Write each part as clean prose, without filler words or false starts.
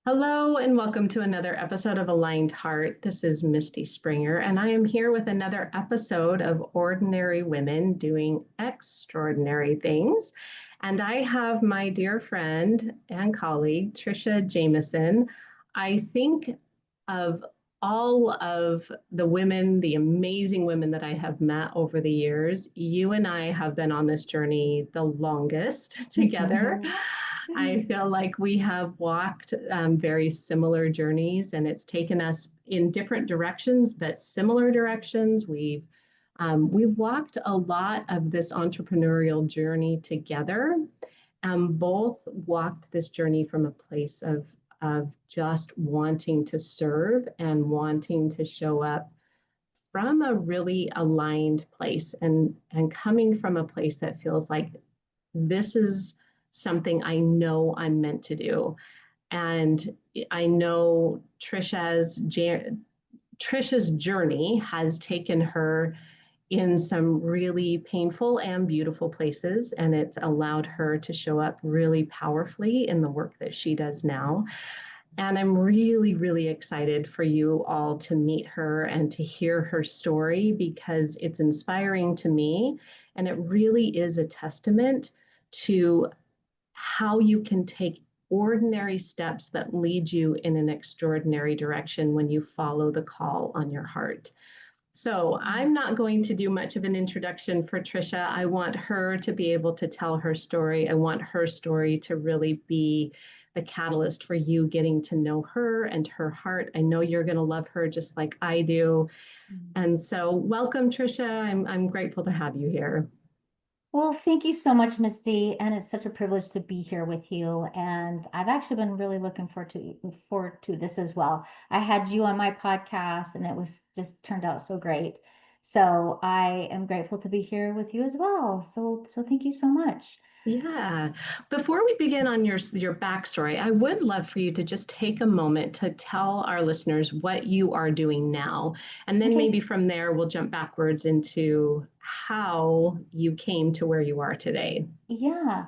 Hello, and welcome to another episode of Aligned Heart. This is Misty Springer, and I am here with another episode of Ordinary Women Doing Extraordinary Things. And I have my dear friend and colleague, Trisha Jamison. I think of all of the women, the amazing women that I have met over the years, you and I have been on this journey the longest together. I feel like we have walked very similar journeys, and it's taken us in different directions, but similar directions. We've walked a lot of this entrepreneurial journey together, both walked this journey from a place of just wanting to serve and wanting to show up from a really aligned place and coming from a place that feels like this is something I know I'm meant to do. And I know Trisha's journey has taken her in some really painful and beautiful places, and it's allowed her to show up really powerfully in the work that she does now. And I'm really, really excited for you all to meet her and to hear her story because it's inspiring to me. And it really is a testament to how you can take ordinary steps that lead you in an extraordinary direction when you follow the call on your heart. So I'm not going to do much of an introduction for Trisha. I want her to be able to tell her story. I want her story to really be the catalyst for you getting to know her and her heart. I know you're going to love her just like I do. And so welcome, Trisha. I'm grateful to have you here. Well, thank you so much, Misty, and it's such a privilege to be here with you. And I've actually been really looking forward to this as well. I had you on my podcast, and it was just turned out so great. So I am grateful to be here with you as well. So thank you so much. Yeah. Before we begin on your backstory, I would love for you to just take a moment to tell our listeners what you are doing now. And then Okay. maybe from there we'll jump backwards into how you came to where you are today. Yeah.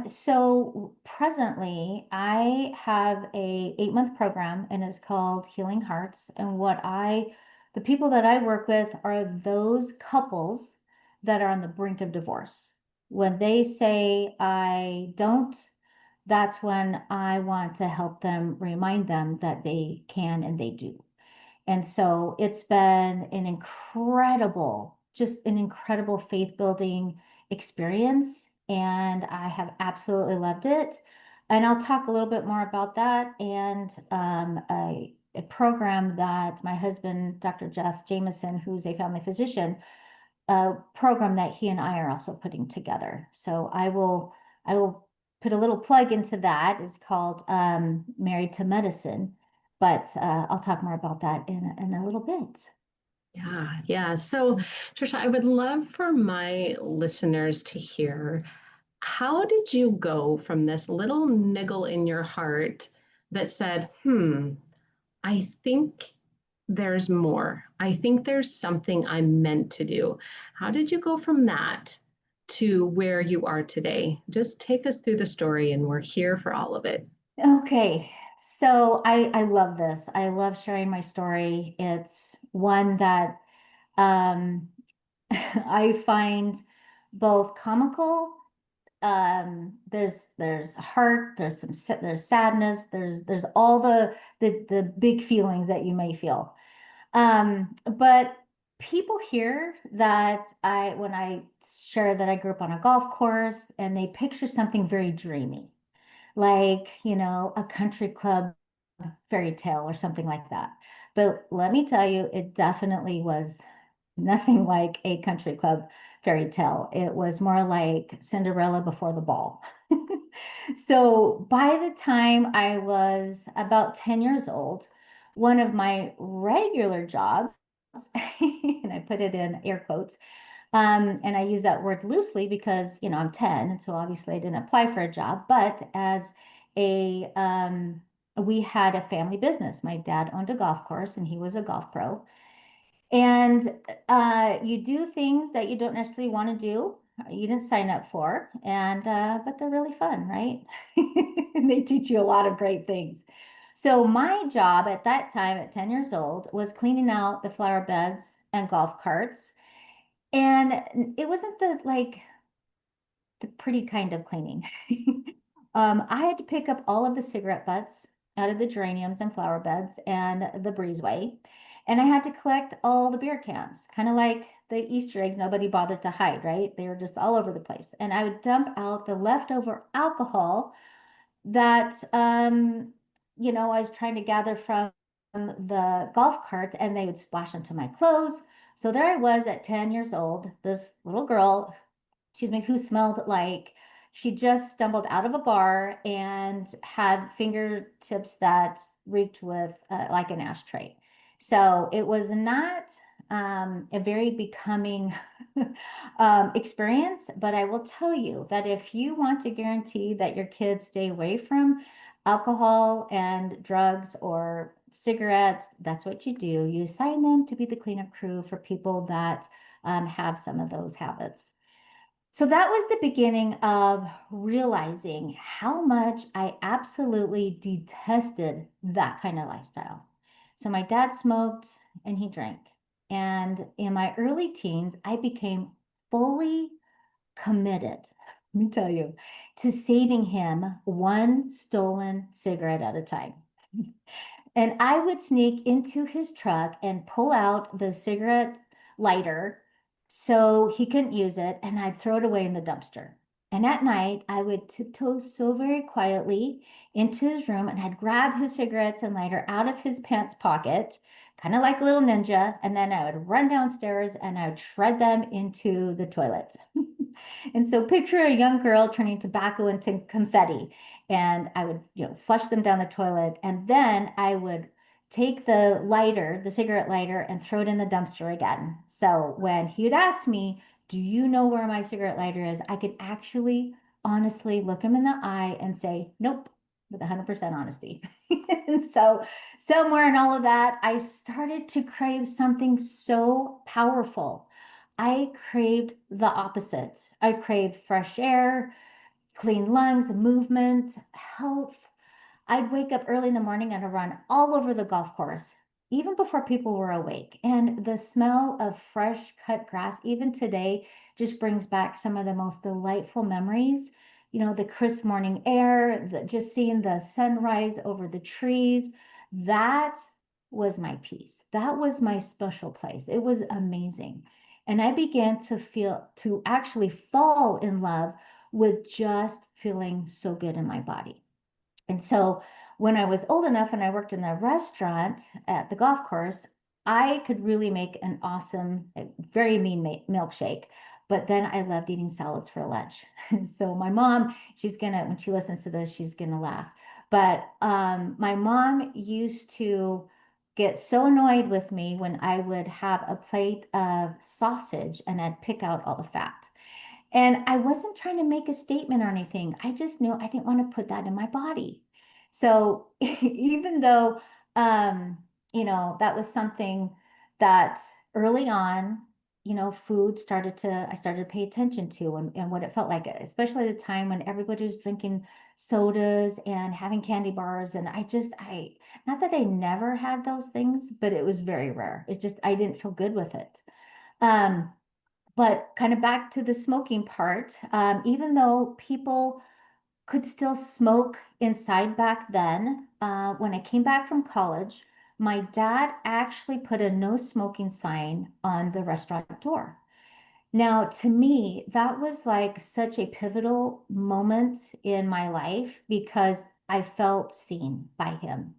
So presently I have a 8-month program and it's called Healing Hearts. And the people that I work with are those couples that are on the brink of divorce. When they say I don't, that's when I want to help them, remind them that they can and they do. And so it's been just an incredible faith building experience. And I have absolutely loved it. And I'll talk a little bit more about that and a program that my husband, Dr. Jeff Jamison, who's a family physician, a program that he and I are also putting together. So I will put a little plug into that. It's called Married to Medicine, but I'll talk more about that in a little bit. Yeah, yeah. So, Trisha, I would love for my listeners to hear, how did you go from this little niggle in your heart that said, I think there's more. I think there's something I'm meant to do. How did you go from that to where you are today? Just take us through the story, and we're here for all of it. Okay, so I love this. I love sharing my story. It's one that um, I find both comical. There's heart, there's sadness, there's all the big feelings that you may feel. But people hear that when I share that I grew up on a golf course, and they picture something very dreamy, like, a country club fairy tale or something like that. But let me tell you, it definitely was nothing like a country club fairy tale. It was more like Cinderella before the ball. So by the time I was about 10 years old, one of my regular jobs, and I put it in air quotes, and I use that word loosely because, I'm 10, and so obviously I didn't apply for a job, but as we had a family business. My dad owned a golf course and he was a golf pro. And you do things that you don't necessarily want to do. you didn't sign up for, and but they're really fun, right? And they teach you a lot of great things. So my job at that time, at 10 years old, was cleaning out the flower beds and golf carts. And it wasn't the pretty kind of cleaning. I had to pick up all of the cigarette butts out of the geraniums and flower beds and the breezeway. And I had to collect all the beer cans, kind of like the Easter eggs nobody bothered to hide, right? They were just all over the place. And I would dump out the leftover alcohol that, I was trying to gather from the golf cart, and they would splash onto my clothes. So there I was at 10 years old, this little girl, excuse me, who smelled like she just stumbled out of a bar and had fingertips that reeked with like an ashtray. So it was not a very becoming experience, but I will tell you that if you want to guarantee that your kids stay away from alcohol and drugs or cigarettes, that's what you do. You assign them to be the cleanup crew for people that have some of those habits. So that was the beginning of realizing how much I absolutely detested that kind of lifestyle. So my dad smoked and he drank. And in my early teens, I became fully committed, let me tell you, to saving him one stolen cigarette at a time. And I would sneak into his truck and pull out the cigarette lighter so he couldn't use it, and I'd throw it away in the dumpster. And at night, I would tiptoe so very quietly into his room and I'd grab his cigarettes and lighter out of his pants pocket, kind of like a little ninja. And then I would run downstairs and I would shred them into the toilet. And so picture a young girl turning tobacco into confetti, and I would, flush them down the toilet, and then I would take the lighter, the cigarette lighter, and throw it in the dumpster again. So when he would ask me, "Do you know where my cigarette lighter is?" I could actually honestly look him in the eye and say, "Nope," with 100% honesty. And so somewhere in all of that, I started to crave something so powerful. I craved the opposite. I craved fresh air, clean lungs, movement, health. I'd wake up early in the morning and I'd run all over the golf course, even before people were awake. And the smell of fresh cut grass, even today, just brings back some of the most delightful memories. The crisp morning air, just seeing the sunrise over the trees. That was my peace. That was my special place. It was amazing. And I began to actually fall in love with just feeling so good in my body. And so when I was old enough and I worked in the restaurant at the golf course, I could really make an awesome, very mean milkshake. But then I loved eating salads for lunch. So my mom, when she listens to this, she's gonna laugh. But my mom used to get so annoyed with me when I would have a plate of sausage and I'd pick out all the fat. And I wasn't trying to make a statement or anything. I just knew I didn't want to put that in my body. So even though, that was something that early on, I started to pay attention to and what it felt like, especially at a time when everybody was drinking sodas and having candy bars. And not that I never had those things, but it was very rare. I didn't feel good with it. Um, but kind of back to the smoking part, even though people could still smoke inside back then, when I came back from college, my dad actually put a no smoking sign on the restaurant door. Now, to me, that was like such a pivotal moment in my life because I felt seen by him,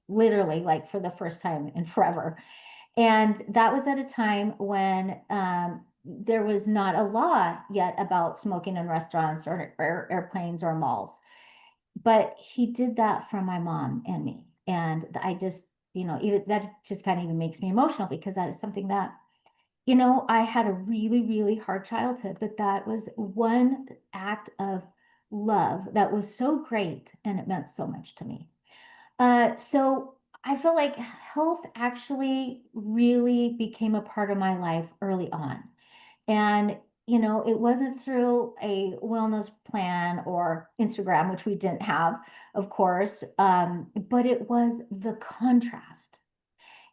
literally, like for the first time in forever. And that was at a time when there was not a law yet about smoking in restaurants or airplanes or malls. But he did that for my mom and me. And I just, even that just kind of even makes me emotional because that is something that, I had a really, really hard childhood, but that was one act of love that was so great and it meant so much to me. So I feel like health actually really became a part of my life early on. And it wasn't through a wellness plan or Instagram, which we didn't have, of course, but it was the contrast.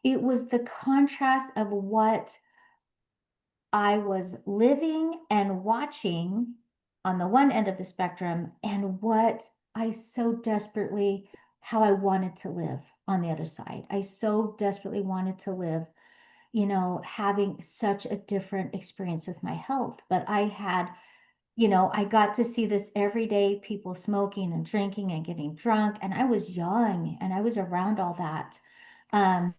It was the contrast of what I was living and watching on the one end of the spectrum and what I so desperately, how I wanted to live on the other side. I so desperately wanted to live, having such a different experience with my health. But I got to see this every day, people smoking and drinking and getting drunk. And I was young and I was around all that. Um,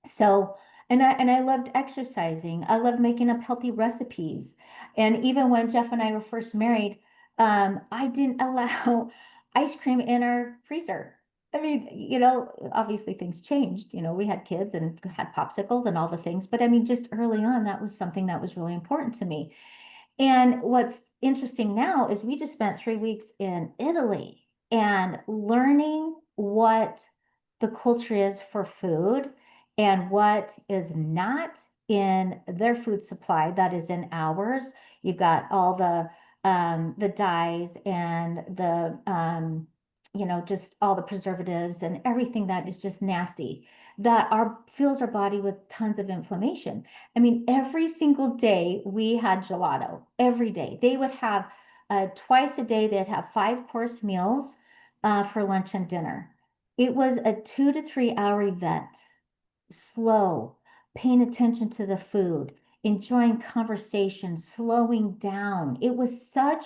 so, and I loved exercising. I loved making up healthy recipes. And even when Jeff and I were first married, I didn't allow ice cream in our freezer. I mean, obviously things changed. We had kids and had popsicles and all the things, but I mean, just early on, that was something that was really important to me. And what's interesting now is we just spent 3 weeks in Italy and learning what the culture is for food and what is not in their food supply that is in ours. You've got all the dyes and just all the preservatives and everything that is just nasty that fills our body with tons of inflammation. I mean, every single day we had gelato. Every day they would have twice a day. They'd have 5-course meals for lunch and dinner. It was a 2 to 3 hour event, slow, paying attention to the food, enjoying conversation, slowing down. It was such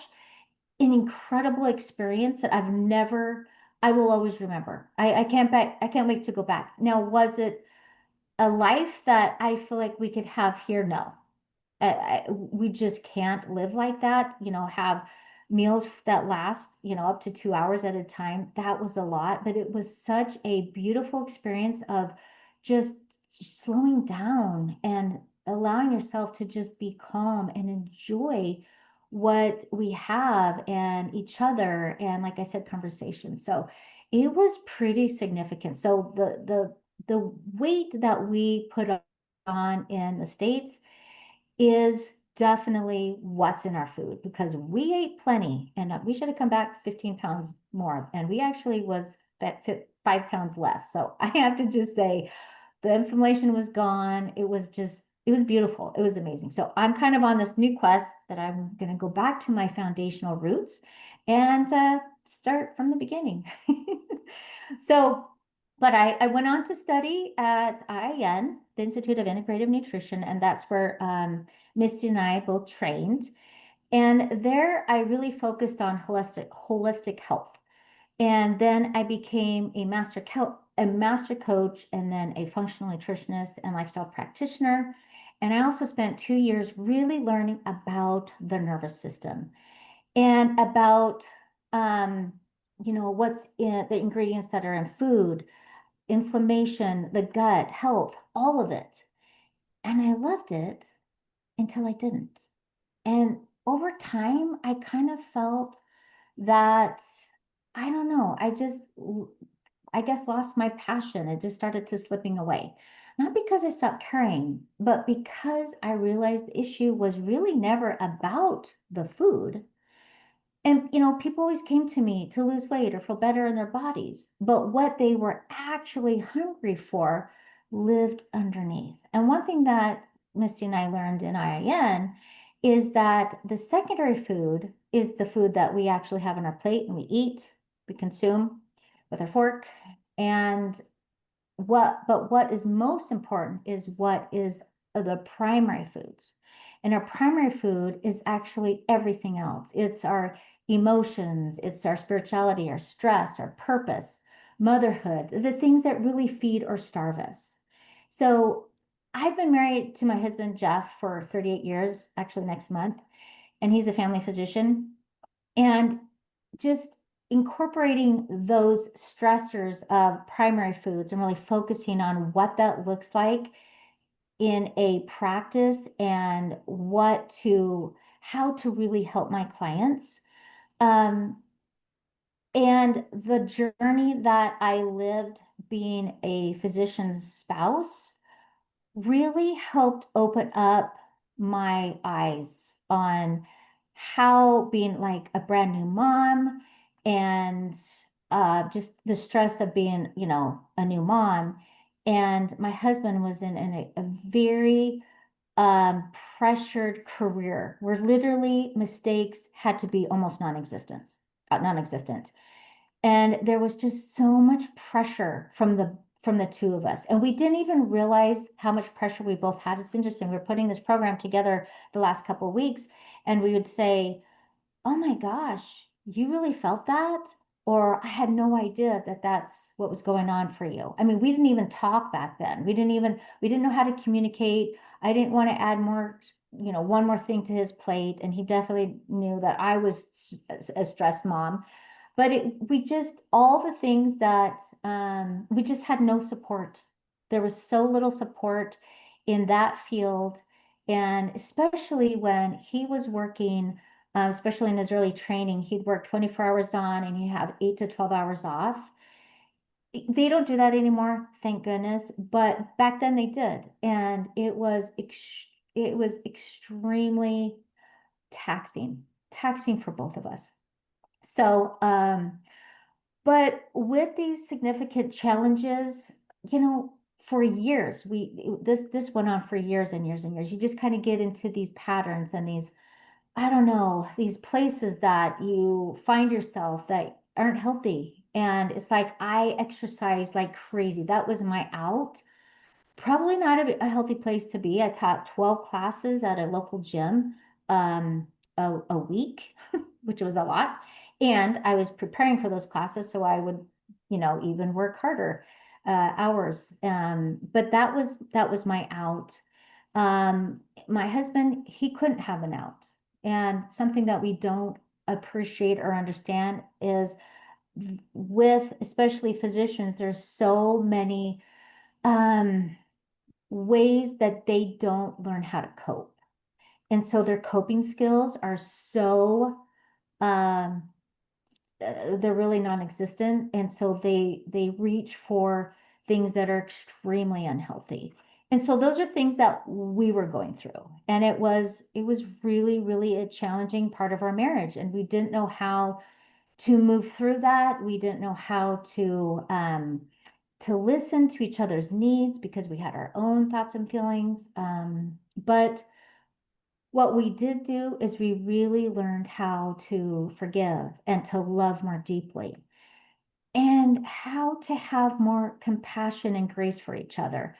an incredible experience that I will always remember. I can't wait to go back. Now, was it a life that I feel like we could have here? No. We just can't live like that, have meals that last, up to 2 hours at a time. That was a lot, but it was such a beautiful experience of just slowing down and allowing yourself to just be calm and enjoy what we have and each other. And like I said, conversation. So it was pretty significant. So the weight that we put on in the States is definitely what's in our food because we ate plenty and we should have come back 15 pounds more. And we actually was fit 5 pounds less. So I have to just say the inflammation was gone. It was beautiful. It was amazing. So I'm kind of on this new quest that I'm going to go back to my foundational roots and start from the beginning. So but I went on to study at IIN, the Institute of Integrative Nutrition, and that's where Misty and I both trained. And there I really focused on holistic health. And then I became a master coach and then a functional nutritionist and lifestyle practitioner. And I also spent 2 years really learning about the nervous system and about what's in the ingredients that are in food, inflammation, the gut, health, all of it. And I loved it until I didn't. And over time, I kind of felt that, I don't know, I guess, lost my passion. It just started to slipping away. Not because I stopped caring, but because I realized the issue was really never about the food. And, people always came to me to lose weight or feel better in their bodies, but what they were actually hungry for lived underneath. And one thing that Misty and I learned in IIN is that the secondary food is the food that we actually have on our plate and we eat, we consume with our fork. And what is most important is what is the primary foods. And our primary food is actually everything else. It's our emotions, it's our spirituality, our stress, our purpose, motherhood, the things that really feed or starve us. So I've been married to my husband, Jeff, for 38 years, actually next month, and he's a family physician. And just incorporating those stressors of primary foods and really focusing on what that looks like in a practice and how to really help my clients. And the journey that I lived being a physician's spouse really helped open up my eyes on how being like a brand new mom and just the stress of being, a new mom. And my husband was in a very pressured career where literally mistakes had to be almost non-existent. And there was just so much pressure from the two of us. And we didn't even realize how much pressure we both had. It's interesting. We were putting this program together the last couple of weeks, and we would say, oh my gosh, you really felt that? Or I had no idea that that's what was going on for you. I mean, we didn't even talk back then. We didn't know how to communicate. I didn't want to add more, one more thing to his plate. And he definitely knew that I was a stressed mom. But we just, all the things that we just had no support. There was so little support in that field. And especially when he was working, especially in his early training, he'd work 24 hours on and he'd have 8 to 12 hours off. They don't do that anymore, thank goodness. But back then they did. And it was extremely taxing for both of us. So, but with these significant challenges, for years, this went on for years and years and years. You just kind of get into these patterns and these, I don't know, these places that you find yourself that aren't healthy. And it's like I exercise like crazy. That was my out. Probably not a healthy place to be. I taught 12 classes at a local gym a week, which was a lot. And I was preparing for those classes, so I would, even work harder hours. But that was my out. My husband, he couldn't have an out. And something that we don't appreciate or understand is with especially physicians, there's so many um ways that they don't learn how to cope. And so their coping skills are so um they're really non-existent. And so they reach for things that are extremely unhealthy. And so those are things that we were going through. And it was really, really a challenging part of our marriage. And we didn't know how to move through that. We didn't know how to listen to each other's needs because we had our own thoughts and feelings. But what we did do is we really learned how to forgive and to love more deeply and how to have more compassion and grace for each other.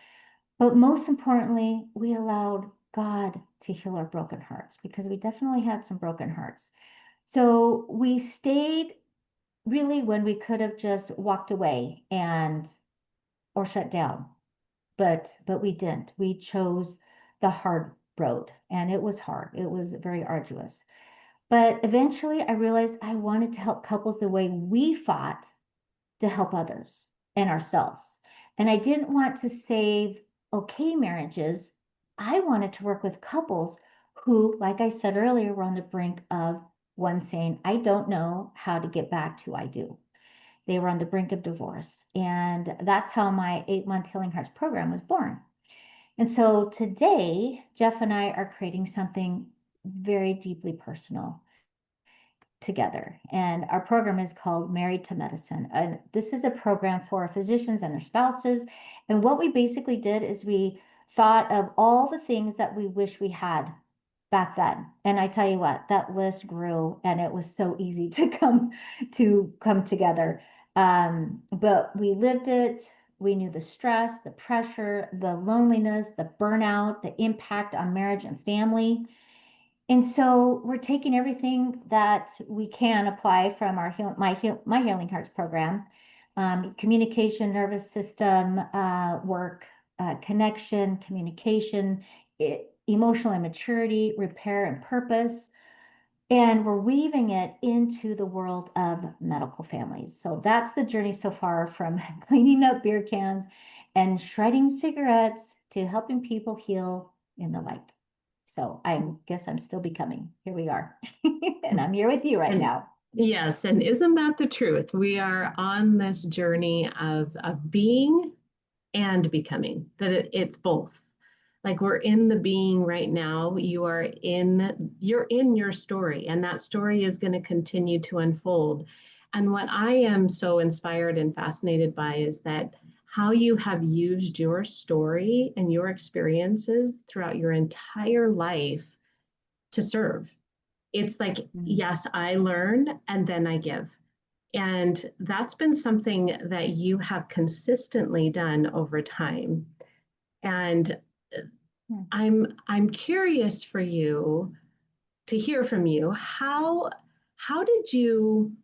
But most importantly, we allowed God to heal our broken hearts because we definitely had some broken hearts. So we stayed really when we could have just walked away and or shut down. But we didn't. We chose the hard road, and it was hard. It was very arduous. But eventually I realized I wanted to help couples the way we fought to help others and ourselves. And I didn't want to save okay marriages. I wanted to work with couples who, like I said earlier, were on the brink of one saying, I don't know how to get back to I do. They were on the brink of divorce. And that's how my 8-month Healing Hearts program was born. And so today, Jeff and I are creating something very deeply personal together. And our program is called Married to Medicine. And this is a program for physicians and their spouses. And what we basically did is we thought of all the things that we wish we had back then. And I tell you what, that list grew and it was so easy to come together. But we lived it. We knew the stress, the pressure, the loneliness, the burnout, the impact on marriage and family. And so we're taking everything that we can apply from my Healing Hearts program, communication, nervous system work, connection, communication, emotional immaturity, repair, and purpose. And we're weaving it into the world of medical families. So that's the journey so far, from cleaning up beer cans and shredding cigarettes to helping people heal in the light. So I guess I'm still becoming. Here we are. And I'm here with you right And now. yes, and isn't that the truth? We are on this journey of being and becoming, that it's both. Like we're in the being right now. You're in your story, and that story is going to continue to unfold. And what I am so inspired and fascinated by is that how you have used your story and your experiences throughout your entire life to serve. It's like, Mm. yes, I learn and then I give. And that's been something that you have consistently done over time. And Mm. I'm curious for you to hear from you. How did you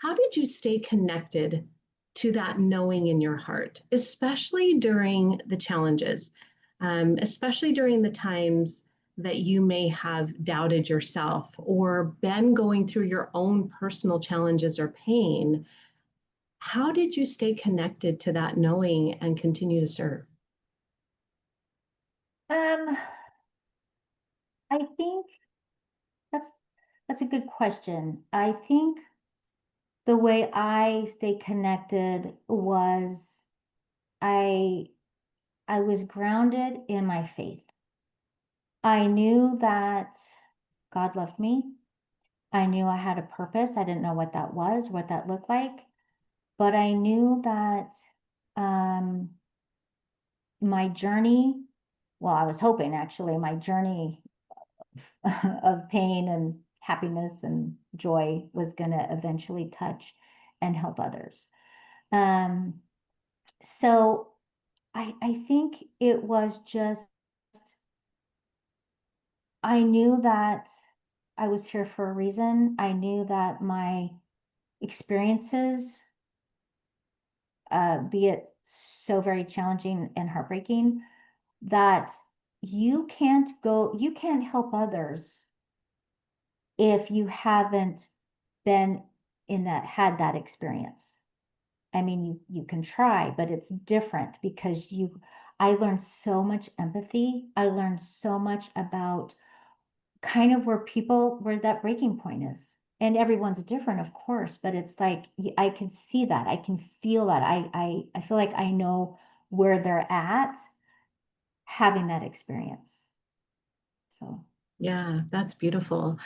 how did you stay connected to that knowing in your heart, especially during the challenges, especially during the times that you may have doubted yourself or been going through your own personal challenges or pain? How did you stay connected to that knowing and continue to serve? Um, I think that's that's a good question. I think the way I stay connected was I I was grounded in my faith. I knew that God loved me. I knew I had a purpose. I didn't know what that was, what that looked like, but I knew that um, my journey, well, I was hoping actually my journey of pain and happiness and joy was going to eventually touch and help others. Um, so I think it was just, I knew that I was here for a reason. I knew that my experiences, be it so very challenging and heartbreaking, that you can't help others if you haven't been had that experience. I mean, you can try, but it's different because I learned so much empathy. I learned so much about kind of where that breaking point is. And everyone's different, of course, but it's like I can see that. I can feel that. I feel like I know where they're at having that experience. So, Yeah, that's beautiful.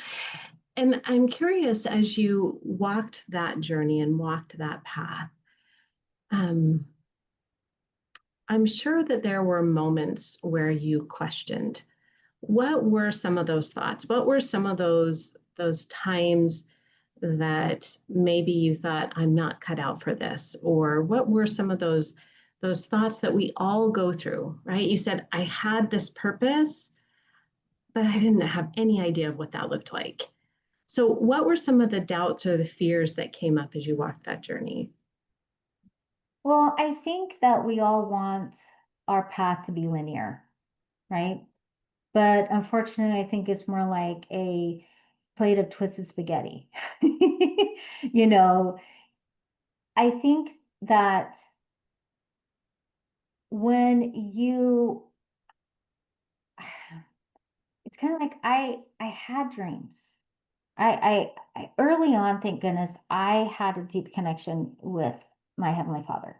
And I'm curious, as you walked that journey and walked that path, um, I'm sure that there were moments where you questioned. What were some of those thoughts? What were some of those times that maybe you thought, I'm not cut out for this? Or what were some of those thoughts that we all go through, right? You said, I had this purpose, but I didn't have any idea of what that looked like. So, what were some of the doubts or the fears that came up as you walked that journey? well, I think that we all want our path to be linear, right? But unfortunately, I think it's more like a plate of twisted spaghetti. You know, I think that when you, it's kind of like I had dreams. I early on, thank goodness, I had a deep connection with my Heavenly Father.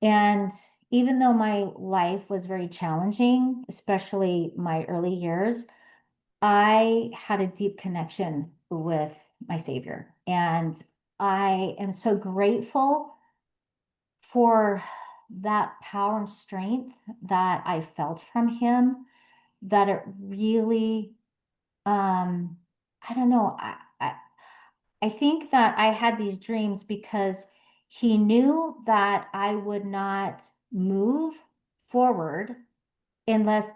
And even though my life was very challenging, especially my early years, I had a deep connection with my Savior. And I am so grateful for that power and strength that I felt from Him, that it really, um, I don't know, I think that I had these dreams because He knew that I would not move forward unless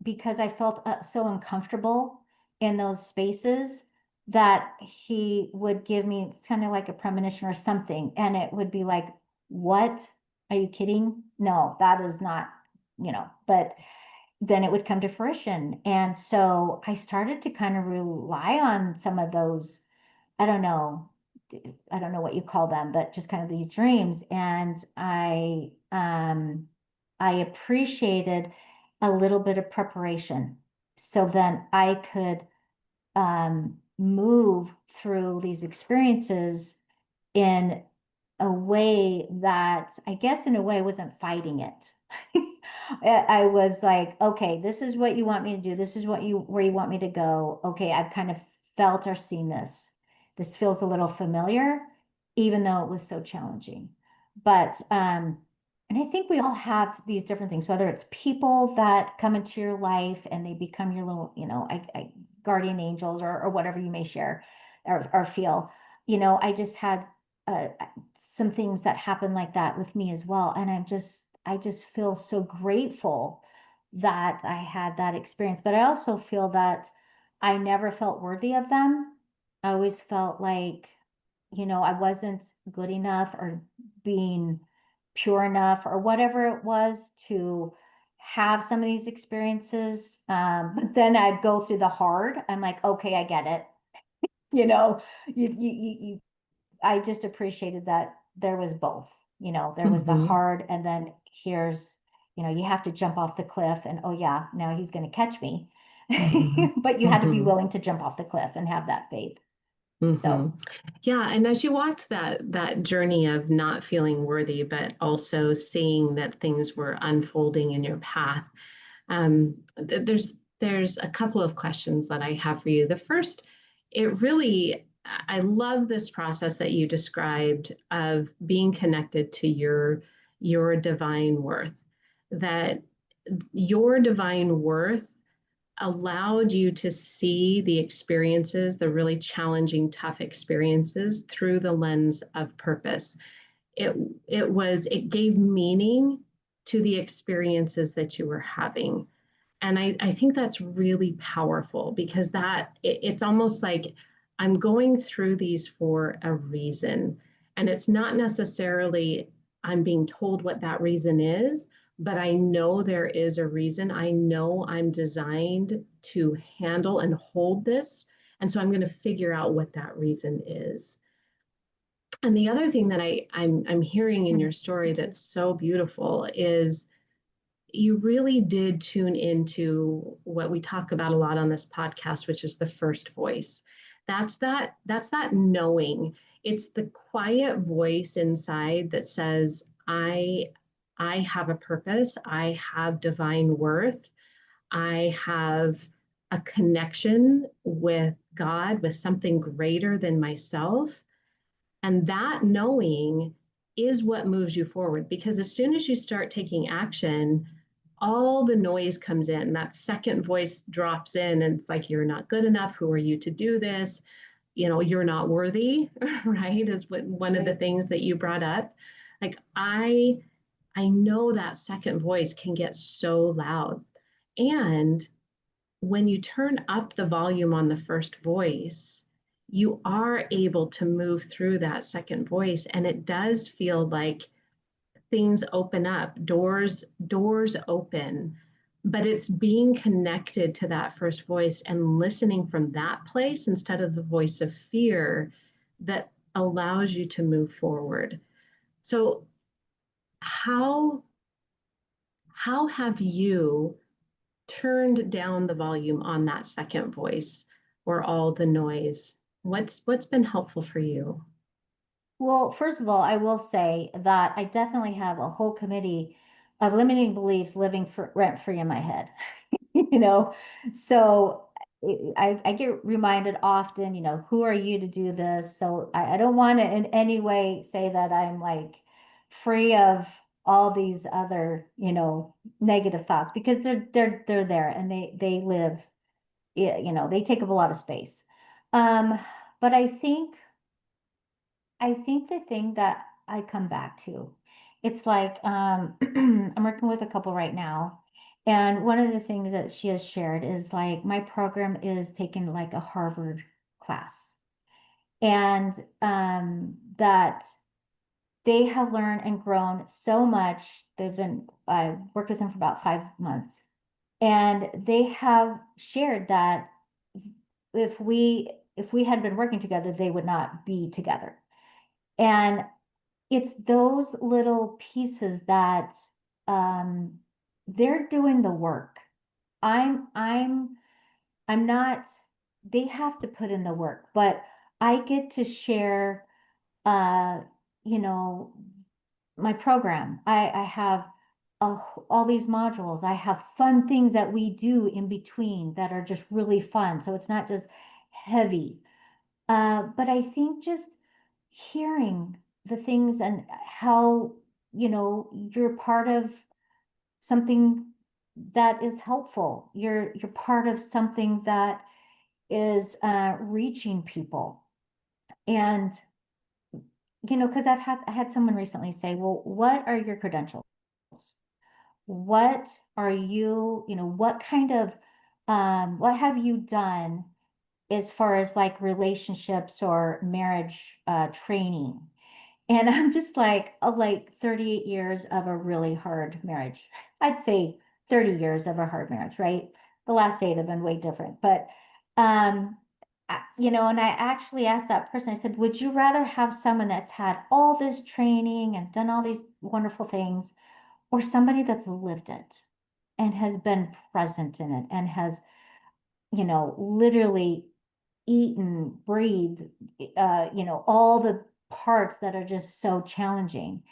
because I felt so uncomfortable in those spaces that he would give me, it's kind of like a premonition or something. And it would be like, what? Are you kidding? No, that is not, but then it would come to fruition. And so I started to kind of rely on some of those, I don't know, I don't know what you call them, but just kind of these dreams. And I appreciated a little bit of preparation so then I could move through these experiences in a way that I guess in a way wasn't fighting it. I was like, okay, this is what you want me to do. This is where you want me to go. Okay, I've kind of felt or seen this. This feels a little familiar, even though it was so challenging. But and I think we all have these different things, whether it's people that come into your life and they become your little, guardian angels or whatever you may share or feel. I just had some things that happened like that with me as well. And I just feel so grateful that I had that experience. But I also feel that I never felt worthy of them. I always felt like, I wasn't good enough or being pure enough or whatever it was to have some of these experiences. But then I'd go through the hard. I'm like, okay, I get it. You know, you I just appreciated that there was both, there was the Hmm. hard and then here's, you have to jump off the cliff and oh yeah, now he's going to catch me. Hmm. But you had to be Hmm. willing to jump off the cliff and have that faith. Hmm. So, Yeah, and as you walked that journey of not feeling worthy, but also seeing that things were unfolding in your path, there's a couple of questions that I have for you. The first, I love this process that you described of being connected to your divine worth. That your divine worth allowed you to see the experiences, the really challenging, tough experiences through the lens of purpose. It it gave meaning to the experiences that you were having. And I think that's really powerful because it's almost like I'm going through these for a reason. And it's not necessarily I'm being told what that reason is, but I know there is a reason. I know I'm designed to handle and hold this. And so I'm going to figure out what that reason is. And the other thing that I'm hearing in your story thank you. that's so beautiful is you really did tune into what we talk about a lot on this podcast, which is the first voice. That's that knowing. It's the quiet voice inside that says, I have a purpose, I have divine worth, I have a connection with God, with something greater than myself. And that knowing is what moves you forward because as soon as you start taking action, all the noise comes in. That second voice drops in, and it's like, you're not good enough. Who are you to do this? You're not worthy, right? Is what one of the Right. things that you brought up. Like, I know that second voice can get so loud. And when you turn up the volume on the first voice, you are able to move through that second voice. And it does feel like things open up, doors open, but it's being connected to that first voice and listening from that place instead of the voice of fear that allows you to move forward. So how how have you turned down the volume on that second voice or all the noise? What's been helpful for you? Well, first of all, I will say that I definitely have a whole committee of limiting beliefs living for rent free in my head. you know, so I get reminded often, who are you to do this? So I don't want to in any way say that I'm like free of all these other, negative thoughts because they're there and they live, they take up a lot of space. Um, but I think the thing that I come back to, it's like I'm working with a couple right now, and one of the things that she has shared is like my program is taking like a Harvard class, and that they have learned and grown so much. I worked with them for about 5 months, and they have shared that if we had been working together, they would not be together. And it's those little pieces that um, they're doing the work. I'm I'm not, they have to put in the work, but I get to share uh, you know, my program. I have all these modules. I have fun things that we do in between that are just really fun. So it's not just heavy. But I think just hearing the things and how, you're part of something that is helpful. You're part of something that is reaching people. And, because I had someone recently say, well, what are your credentials? What are you, what kind of, what have you done as far as like relationships or marriage training? And I'm just like 38 years of a really hard marriage. I'd say 30 years of a hard marriage, right? The last 8 have been way different. But, and I actually asked that person, I said, would you rather have someone that's had all this training and done all these wonderful things, or somebody that's lived it and has been present in it and has, literally eaten, breathed, all the parts that are just so challenging.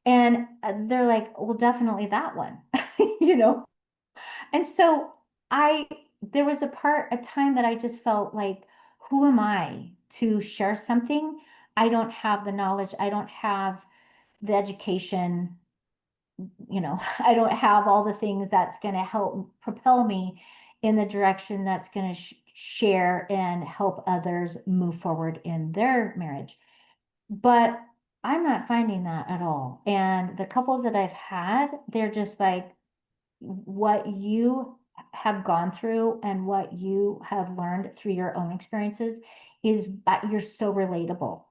And they're like, well, definitely that one, you know? And so I, there was a time that I just felt like, who am I to share something? I don't have the knowledge. I don't have the education. I don't have all the things that's going to help propel me in the direction that's going to share and help others move forward in their marriage. But I'm not finding that at all. And the couples that I've had, they're just like, what you have gone through and what you have learned through your own experiences is that you're so relatable.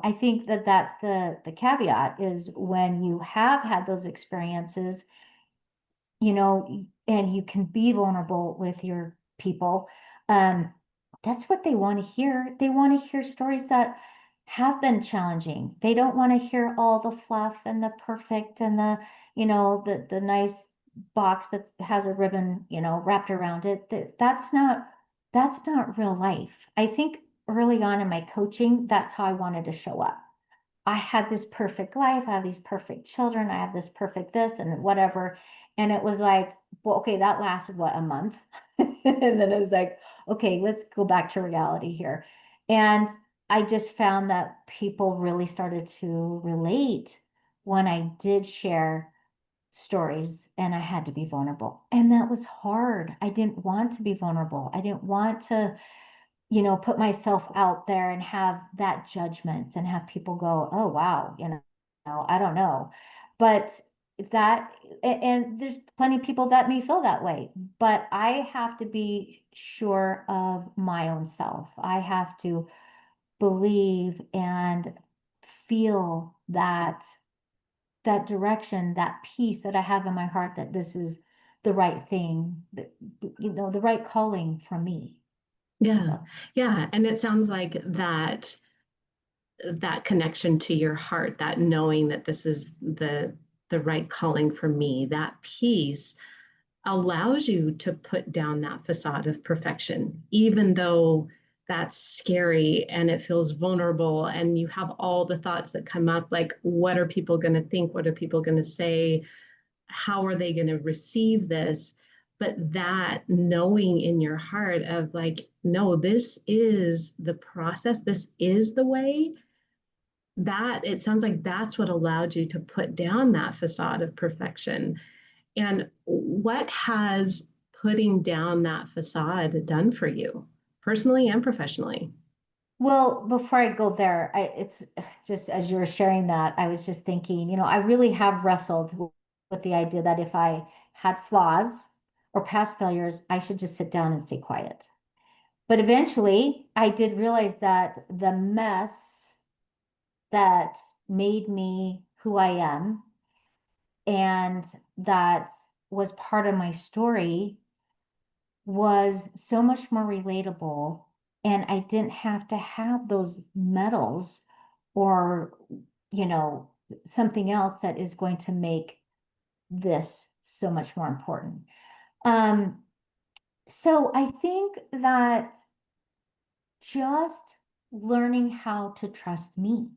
I think that that's the caveat is when you have had those experiences, and you can be vulnerable with your people. Um, that's what they want to hear. They want to hear stories that have been challenging. They don't want to hear all the fluff and the perfect and the nice box that has a ribbon, wrapped around it. That's not real life. I think early on in my coaching, that's how I wanted to show up. I had this perfect life, I have these perfect children, I have this perfect this and whatever. And it was like, well, okay, that lasted what, a month? And then it was like, okay, let's go back to reality here. And I just found that people really started to relate when I did share stories and I had to be vulnerable. And that was hard. I didn't want to be vulnerable. I didn't want to put myself out there and have that judgment and have people go, oh, wow, I don't know. But that, and there's plenty of people that may feel that way, but I have to be sure of my own self. I have to believe and feel that direction, that peace that I have in my heart that this is the right thing, the right calling for me. Yeah. So. Yeah. And it sounds like that connection to your heart, that knowing that this is the right calling for me, that peace allows you to put down that facade of perfection, even though that's scary and it feels vulnerable and you have all the thoughts that come up like, what are people going to think? What are people going to say? How are they going to receive this? But that knowing in your heart of like, no, this is the process, this is the way, that it sounds like that's what allowed you to put down that facade of perfection. And what has putting down that facade done for you personally and professionally? Well, before I go there, it's just as you were sharing that, I was just thinking, I really have wrestled with the idea that if I had flaws or past failures, I should just sit down and stay quiet. But eventually, I did realize that the mess that made me who I am and that was part of my story was so much more relatable, and I didn't have to have those medals or you know something else that is going to make this so much more important. um so I think that just learning how to trust me,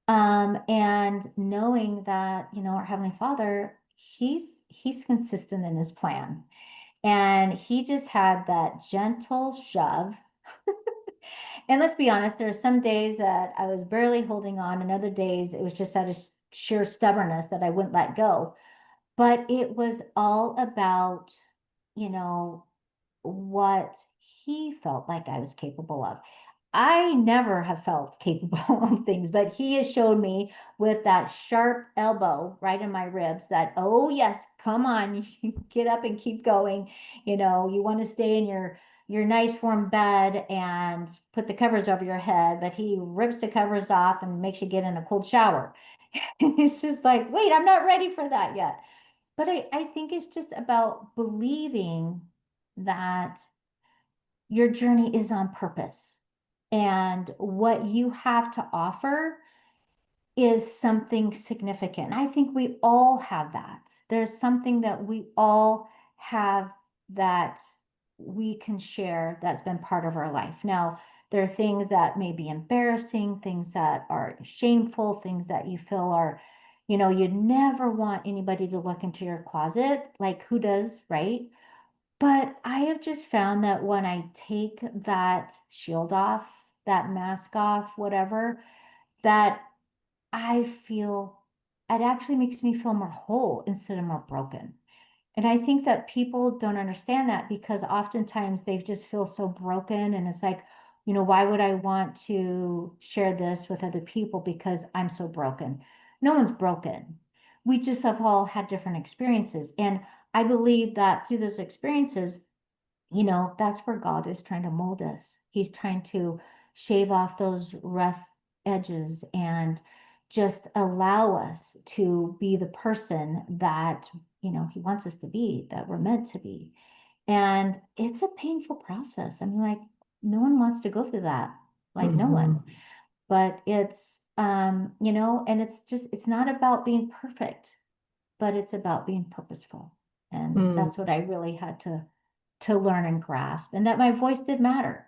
And knowing that, our Heavenly Father, he's consistent in his plan. And he just had that gentle shove. And let's be honest, there are some days that I was barely holding on, and other days it was just out of sheer stubbornness that I wouldn't let go. But it was all about, you know, what he felt like I was capable of. I never have felt capable of things, but he has showed me with that sharp elbow right in my ribs that, oh, yes, come on, you get up and keep going. You want to stay in your nice warm bed and put the covers over your head, but he rips the covers off and makes you get in a cold shower. It's just like, wait, I'm not ready for that yet. But I think it's just about believing that your journey is on purpose and what you have to offer is something significant. I think we all have that. There's something that we all have that we can share that's been part of our life. Now, there are things that may be embarrassing, things that are shameful, things that you feel are, you'd never want anybody to look into your closet. Like, who does, right? But I have just found that when I take that shield off, that mask off, whatever, that I feel it actually makes me feel more whole instead of more broken. And I think that people don't understand that because oftentimes they just feel so broken. And it's like, why would I want to share this with other people because I'm so broken? No one's broken. We just have all had different experiences. And I believe that through those experiences, that's where God is trying to mold us. He's trying to shave off those rough edges and just allow us to be the person that, He wants us to be, that we're meant to be. And it's a painful process. I mean, like, no one wants to go through that, like, no one. Mhm. But it's, and it's not about being perfect, but it's about being purposeful. And Mm. that's what I really had to learn and grasp, and that my voice did matter.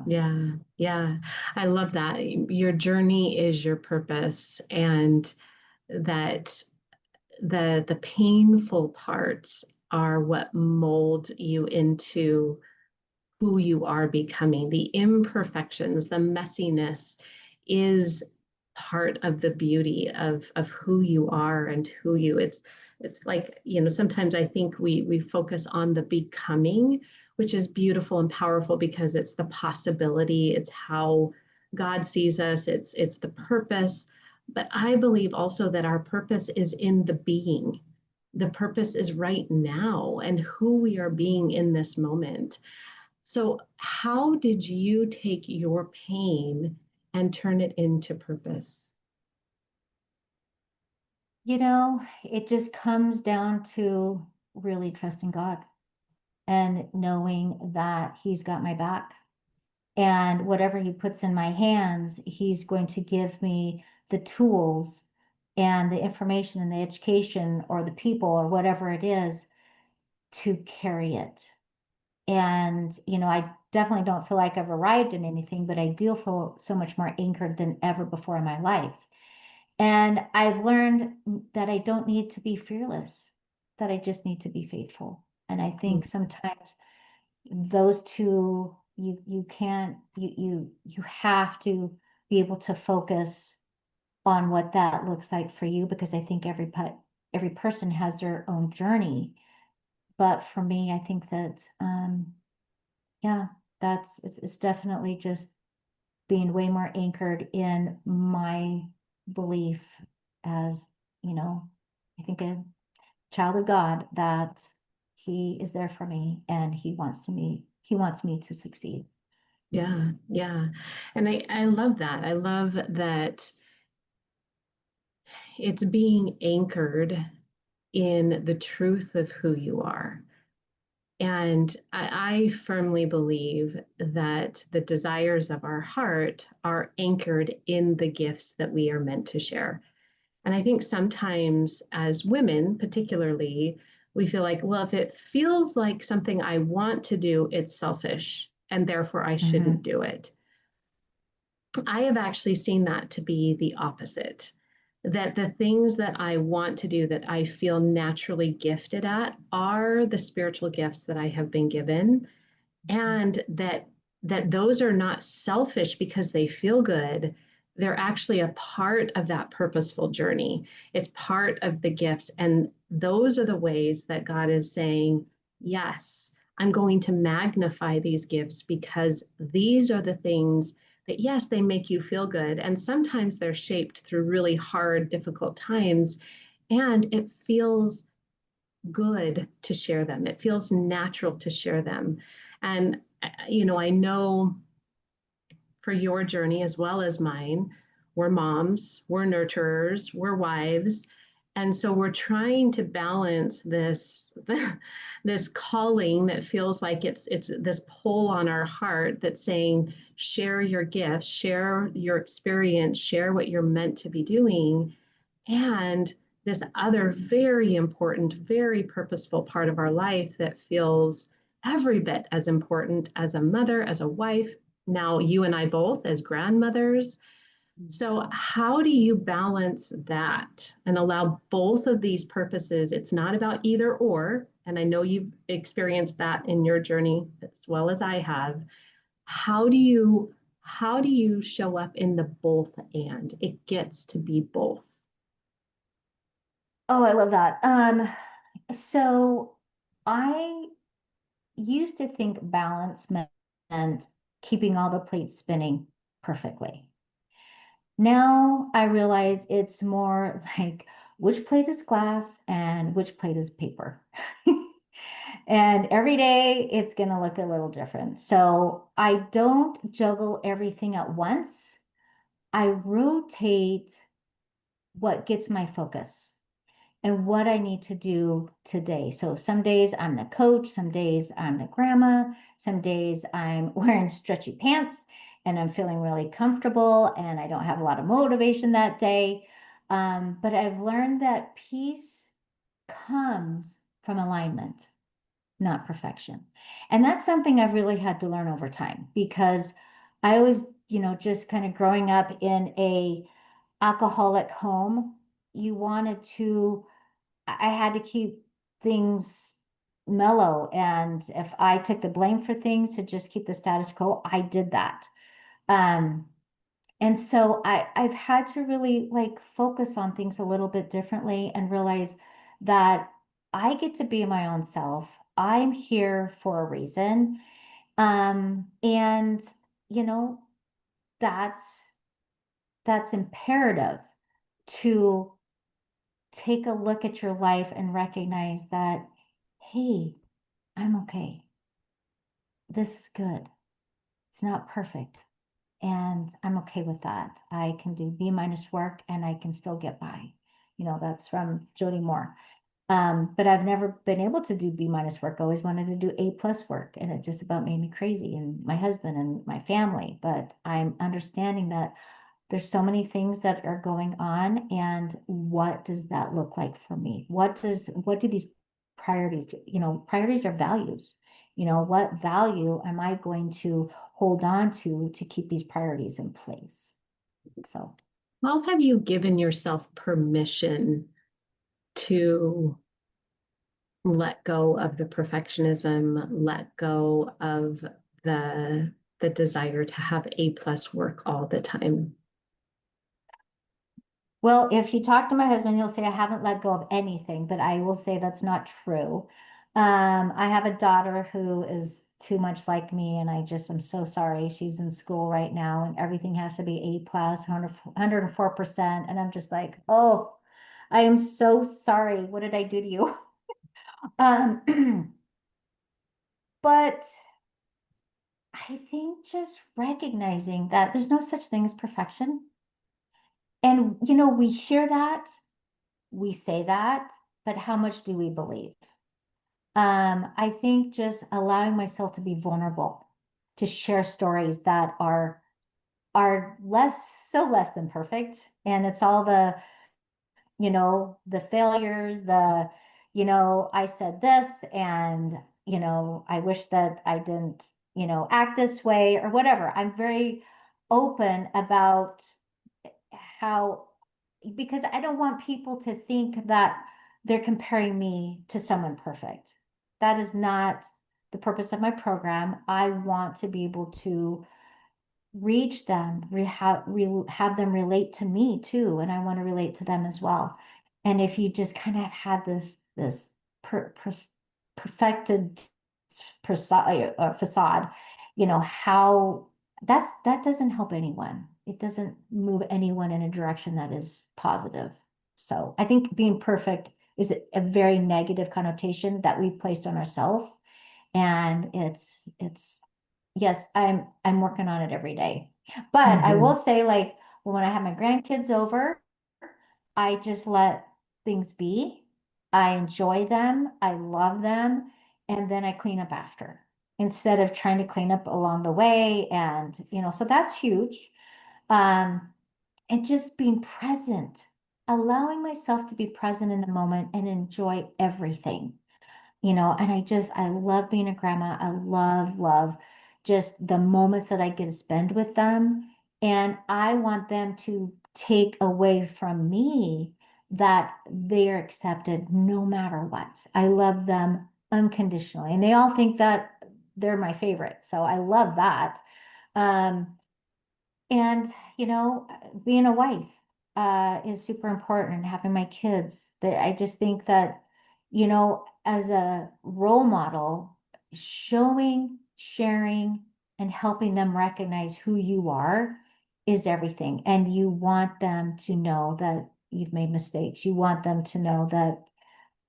Yeah, yeah. I love that. Your journey is your purpose, and that the painful parts are what mold you into who you are becoming. The imperfections, the messiness is part of the beauty of who you are and who you it's like, sometimes I think we focus on the becoming, which is beautiful and powerful because it's the possibility, it's how God sees us, it's the purpose. But I believe also that our purpose is in the being. The purpose is right now and who we are being in this moment. So, how did you take your pain and turn it into purpose? It just comes down to really trusting God and knowing that He's got my back. And whatever He puts in my hands, He's going to give me the tools and the information and the education or the people or whatever it is to carry it. And, I definitely don't feel like I've arrived in anything, but I do feel so much more anchored than ever before in my life. And I've learned that I don't need to be fearless, that I just need to be faithful. And I Mm. think sometimes those two, you can't, you have to be able to focus on what that looks like for you, because I think every person has their own journey. But for me, I think that, yeah, it's definitely just being way more anchored in my belief as, you know, I think a child of God, that He is there for me and He wants me to succeed. Yeah, yeah. And I love that. I love that it's being anchored in the truth of who you are. And I firmly believe that the desires of our heart are anchored in the gifts that we are meant to share. And I think sometimes as women, particularly, we feel like, well, if it feels like something I want to do, it's selfish, and therefore I shouldn't Mhm. do it. I have actually seen that to be the opposite. That the things that I want to do that I feel naturally gifted at are the spiritual gifts that I have been given, and that those are not selfish because they feel good. They're actually a part of that purposeful journey. It's part of the gifts, and those are the ways that God is saying, yes, I'm going to magnify these gifts because these are the things that, yes, they make you feel good, and sometimes they're shaped through really hard, difficult times, and it feels good to share them. It feels natural to share them. And, I know for your journey as well as mine, we're moms, we're nurturers, we're wives. And so we're trying to balance this calling that feels like it's this pull on our heart that's saying, share your gifts, share your experience, share what you're meant to be doing, and this other very important, very purposeful part of our life that feels every bit as important as a mother, as a wife, now you and I both as grandmothers. So, how do you balance that and allow both of these purposes? It's not about either or. And I know you've experienced that in your journey as well as I have. How do you show up in the both and? It gets to be both. Oh, I love that. So I used to think balance meant keeping all the plates spinning perfectly. Now I realize it's more like which plate is glass and which plate is paper. And every day it's going to look a little different. So I don't juggle everything at once. I rotate what gets my focus and what I need to do today. So some days I'm the coach, some days I'm the grandma, some days I'm wearing stretchy pants and I'm feeling really comfortable and I don't have a lot of motivation that day. But I've learned that peace comes from alignment, not perfection. And that's something I've really had to learn over time because I always, just kind of growing up in a alcoholic home, you wanted to I had to keep things mellow. And if I took the blame for things to just keep the status quo, I did that. Um, and so I've had to really like focus on things a little bit differently and realize that I get to be my own self. I'm here for a reason. And you know, that's that's imperative to take a look at your life and recognize that, hey, I'm okay. This is good. It's not perfect. And I'm okay with that. I can do B minus work and I can still get by. That's from Jody Moore. But I've never been able to do B minus work. I always wanted to do A plus work, and it just about made me crazy, and my husband and my family. But I'm understanding that there's so many things that are going on, and what does that look like for me? What do these priorities, priorities are values. What value am I going to hold on to keep these priorities in place? So, How have you given yourself permission to let go of the perfectionism, let go of the desire to have A plus work all the time? well, if you talk to my husband, he'll say I haven't let go of anything, but I will say that's not true. I have a daughter who is too much like me, and I'm so sorry. She's in school right now, and everything has to be A plus, 104%. And I'm just like, oh, I am so sorry. What did I do to you? But I think just recognizing that there's no such thing as perfection. And, we hear that, we say that, but how much do we believe? I think just allowing myself to be vulnerable, to share stories that are less than perfect. And it's all the failures, I said this and, I wish that I didn't, act this way or whatever. I'm very open about how, because I don't want people to think that they're comparing me to someone perfect. That is not the purpose of my program. I want to be able to reach them, have them relate to me too, and I want to relate to them as well. And if you just kind of had this per, per, perfected facade, how that doesn't help anyone. It doesn't move anyone in a direction that is positive. So I think being perfect is a very negative connotation that we've placed on ourselves, and it's yes, I'm working on it every day. But I will Mhm. say, like, when I have my grandkids over, I just let things be. I enjoy them, I love them, and then I clean up after instead of trying to clean up along the way. And, so that's huge. Um, and just being present, allowing myself to be present in the moment and enjoy everything. And I love being a grandma. I love just the moments that I get to spend with them. And I want them to take away from me that they're accepted no matter what. I love them unconditionally. And they all think that they're my favorite. So I love that. Um, and, being a wife is super important, and having my kids. That I just think that, as a role model, showing, sharing, and helping them recognize who you are is everything. And you want them to know that you've made mistakes. You want them to know that,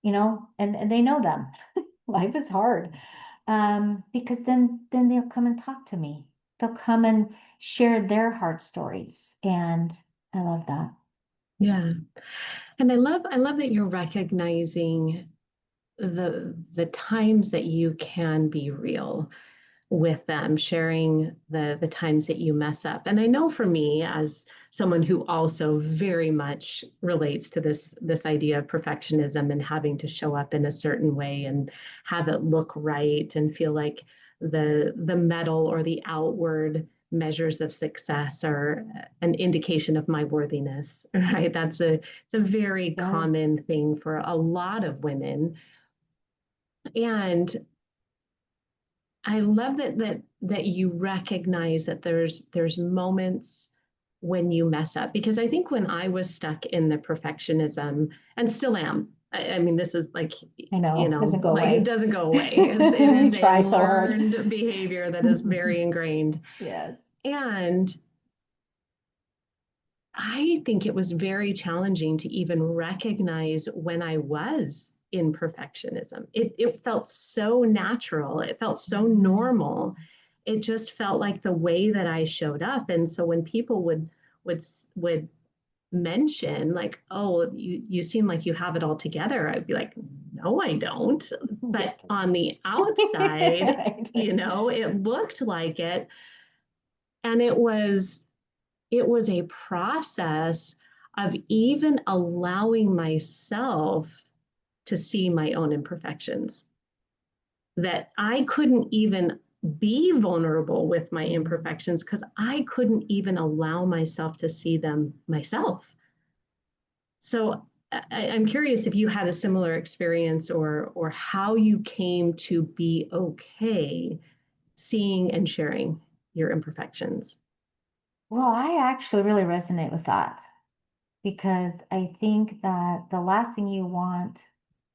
and they know them. Life is hard. Because then they'll come and talk to me. They'll come and share their heart stories. And I love that. Yeah. And I love that you're recognizing the times that you can be real with them, sharing the times that you mess up. And I know for me, as someone who also very much relates to this idea of perfectionism and having to show up in a certain way and have it look right and feel like the medal or the outward measures of success are an indication of my worthiness, right? It's a very Yeah. common thing for a lot of women. And I love that you recognize that there's moments when you mess up, because I think when I was stuck in the perfectionism, and still am, I mean, this is like, I know. Doesn't go like it away. doesn't go away. It We is a try so hard. learned behavior that is very ingrained. Yes. And I think it was very challenging to even recognize when I was in perfectionism. It felt so natural. It felt so normal. It just felt like the way that I showed up. And so when people would mention like, "Oh, you seem like you have it all together," I'd be like, "No, I don't." Yeah. But on the outside, Right. it looked like it, and it was a process of even allowing myself to see my own imperfections, that I couldn't even be vulnerable with my imperfections because I couldn't even allow myself to see them myself. So I'm curious if you had a similar experience, or how you came to be okay seeing and sharing your imperfections. Well, I actually really resonate with that, because I think that the last thing you want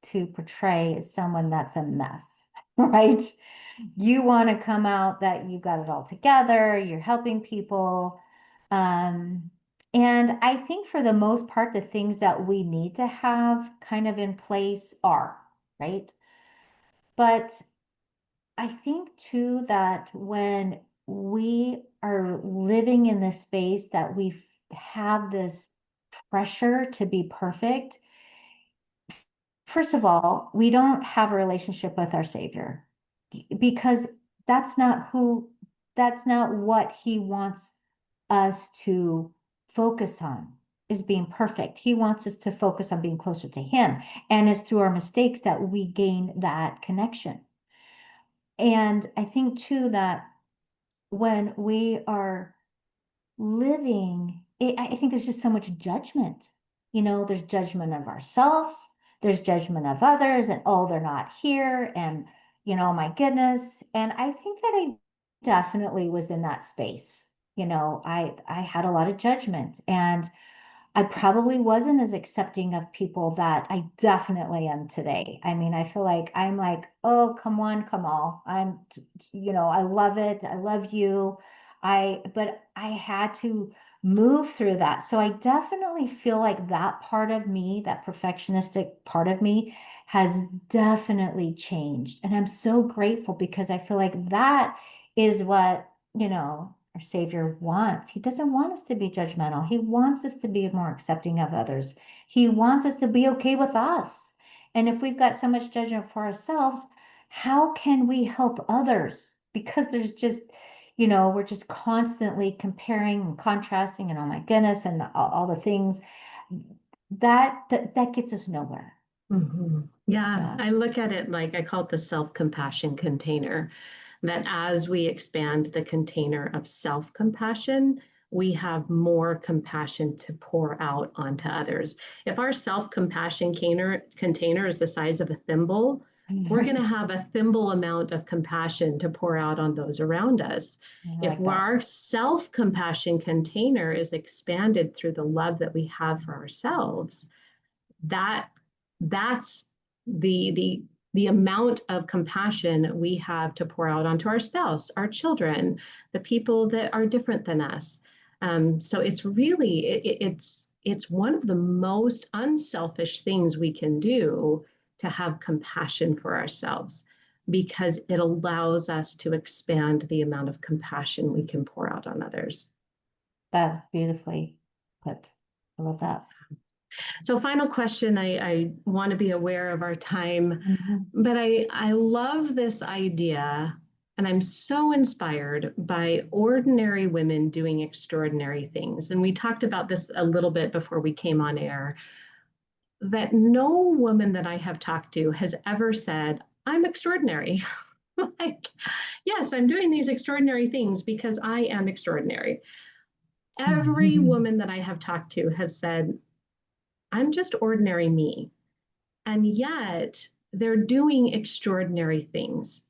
to portray is someone that's a mess, right? You want to come out that you got it all together, you're helping people. Um, and I think for the most part, the things that we need to have kind of in place are, right? But I think too that when we are living in this space that have this pressure to be perfect, first of all, we don't have a relationship with our Savior, because that's not who, that's not what He wants us to focus on, is being perfect. He wants us to focus on being closer to Him. And it's through our mistakes that we gain that connection. And I think too that when we are living, I think there's just so much judgment. There's judgment of ourselves, there's judgment of others, and oh, they're not here, and my goodness. And I think that I definitely was in that space. I had a lot of judgment, and I probably wasn't as accepting of people that I definitely am today. I mean, I feel like I'm like, oh, come on, come on. I love it. I love you. But I had to move through that. So I definitely feel like that part of me, that perfectionistic part of me, has definitely changed. And I'm so grateful because I feel like that is what, our Savior wants. He doesn't want us to be judgmental. He wants us to be more accepting of others. He wants us to be okay with us. And if we've got so much judgment for ourselves, how can we help others? Because there's just, we're just constantly comparing and contrasting, and oh my goodness, and all the things that gets us nowhere. Yeah, Yeah. I look at it like I call it the self-compassion container, that as we expand the container of self-compassion, we have more compassion to pour out onto others. If our self-compassion container is the size of a thimble, we're going to Right. have a thimble amount of compassion to pour out on those around us. I If like that. our self-compassion container is expanded through the love that we have for ourselves, that that's the amount of compassion we have to pour out onto our spouse, our children, the people that are different than us. So it's really it's one of the most unselfish things we can do, to have compassion for ourselves, because it allows us to expand the amount of compassion we can pour out on others. That's beautifully put. I love that. So, final question. I want to be aware of our time, Mhm. but I love this idea, and I'm so inspired by ordinary women doing extraordinary things. And we talked about this a little bit before we came on air, that no woman that I have talked to has ever said, I'm extraordinary. Like, yes, I'm doing these extraordinary things because I am extraordinary. Every woman that I have talked to has said, I'm just ordinary me. And yet they're doing extraordinary things.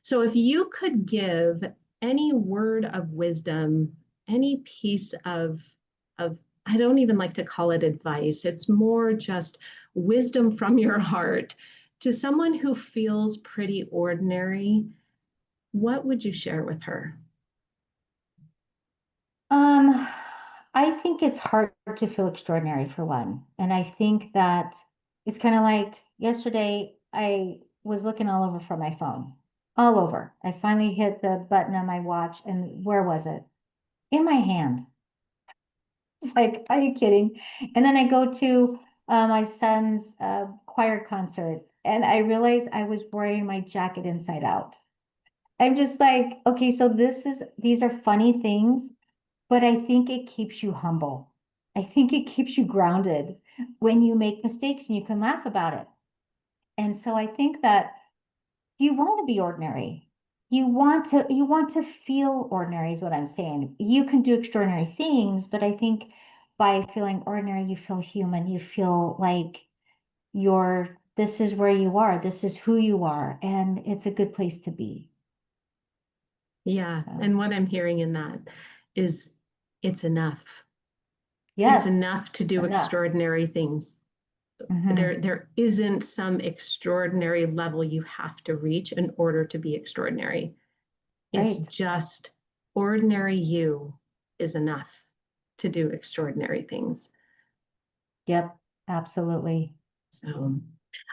So if you could give any word of wisdom, any piece of I don't even like to call it advice, it's more just wisdom from your heart to someone who feels pretty ordinary, what would you share with her? Um, I think it's hard to feel extraordinary for one. And I think that it's kind of like yesterday, I was looking all over for my phone, all over. I finally hit the button on my watch, and where was it? In my hand. It's like, are you kidding? And then I go to my son's choir concert, and I realized I was wearing my jacket inside out. I'm just like, okay, so these are funny things, but I think it keeps you humble. I think it keeps you grounded when you make mistakes and you can laugh about it. And so I think that you want to be ordinary. You want to feel ordinary is what I'm saying. You can do extraordinary things, but I think by feeling ordinary, you feel human. You feel like this is where you are. This is who you are, and it's a good place to be. Yeah, So, and what I'm hearing in that is it's enough. It's yes, enough to do enough. extraordinary things. Hmm. There isn't some extraordinary level you have to reach in order to be extraordinary. It's Right. just ordinary you is enough to do extraordinary things. Yep, absolutely. So,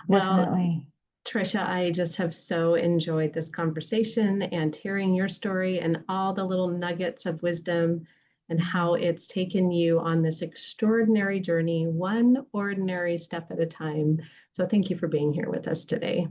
well, Definitely. Trisha, I just have so enjoyed this conversation and hearing your story and all the little nuggets of wisdom and how Mhm. it's taken you on this extraordinary journey, one ordinary step at a time. So, thank you for being here with us today.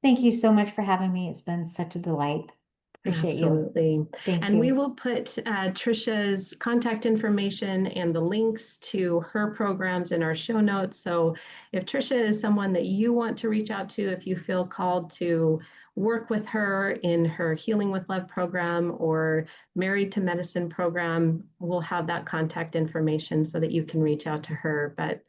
Thank you so much for having me. It's been such a delight. Appreciate you. Absolutely. Thank And we you. will put Trisha's contact information and the links to her programs in our show notes. So if Trisha is someone that you want to reach out to, if you feel called to work with her in her Healing with Love program or Married to Medicine program, we'll have that contact information so that you can reach out to her. But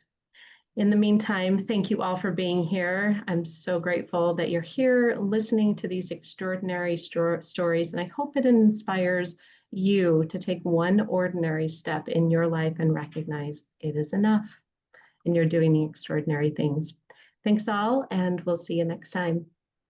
in the meantime, thank you all for being here. I'm so grateful that you're here listening to these extraordinary stories, and I hope it inspires you to take one ordinary step in your life and recognize it is enough, and you're doing the extraordinary things. Thanks all, and we'll see you next time.